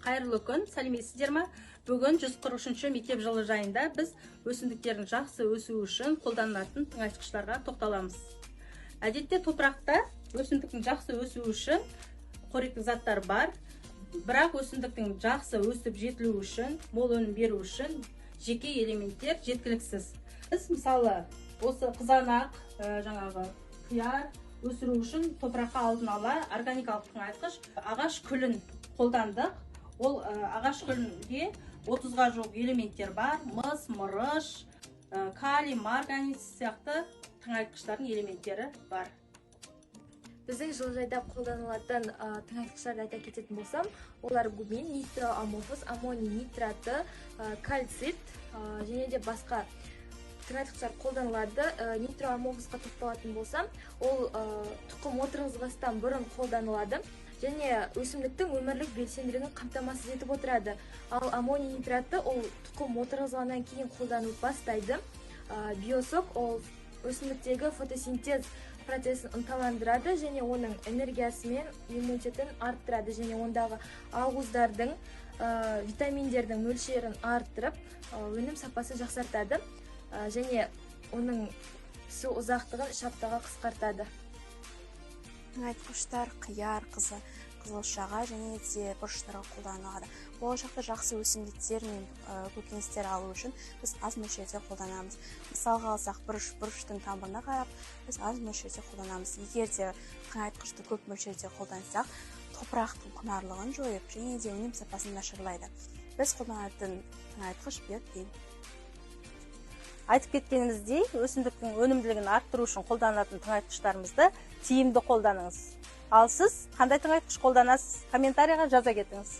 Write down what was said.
Қайырлы күн, сәлеметсіздер ме? Бүгін 143 мектеп жылыжайында біз өсімдіктердің жақсы өсуі үшін қолданылатын тыңайтқыштарға тоқталамыз. Әдетте топырақта өсімдіктің жақсы өсуі үшін қоректік заттар бар, бірақ өсімдіктің жақсы өсіп жетілуі үшін, мол өнім беру үшін жеке элементтер жеткіліксіз. Біз мысалы осы қызанақ, жаңағы қияр өсіру үшін топыраққа алдын ала органикалық тыңайтқыш ағаш күлін қолдандық. Ол ағаш күлінде 30-ға жуық элементтер бар. Мыс, мырыш, калий, марганец сияқты тыңайтқыштардың элементтері бар. Біздің жылыжайда қолданылатын тыңайтқыштарды айта кететін болсам, олар гумин, нитроамофос, аммоний нитраты, кальцит және де басқа тыңайтқыштар қолданылады. Нитроамофосқа тоқталатын болсам, ол тұқым отырғызбастан бұрын қолданылады және өсімдіктің өмірлік белсенділігін қамтамасыз етіп отырады. Ал аммоний нитраты ол тұқым отырғызғаннан кейін қолданылып бастайды. Биосок ол өсімдіктегі фотосинтез процесін ынталандырады және оның энергиясы мен иммунитетін арттырады және ондағы ақуыздардың, витаминдердің мөлшерін арттырып, өнім сапасын жақсартады және оның пісу ұзақтығын 3 аптаға қысқартады. Тыңайтқыштар қияр, қызылшаға және де бұрыштарға қолданылады. Болашақта жақсы өсімдіктер мен көкөністер алу үшін біз аз мөлшерде қолданамыз. Мысалға алсақ, бұрыштың тамырына қарап, біз аз мөлшерде қолданамыз. Егер де тыңайтқышты көп мөлшерде қолдансақ, топырақтың құнарлығын жойып, және де өнім сапасын нашарлайды. Біз қолданатын тыңайтқыш биотин. Айтып кеткеніміздей, өсімдіктің өнімділігін арттыру үшін қолданатын тыңайтқыштарымызды тиімді қолданыңыз. Ал сіз қандай тыңайтқыш қолданасыз? Комментарийға жаза кетіңіз.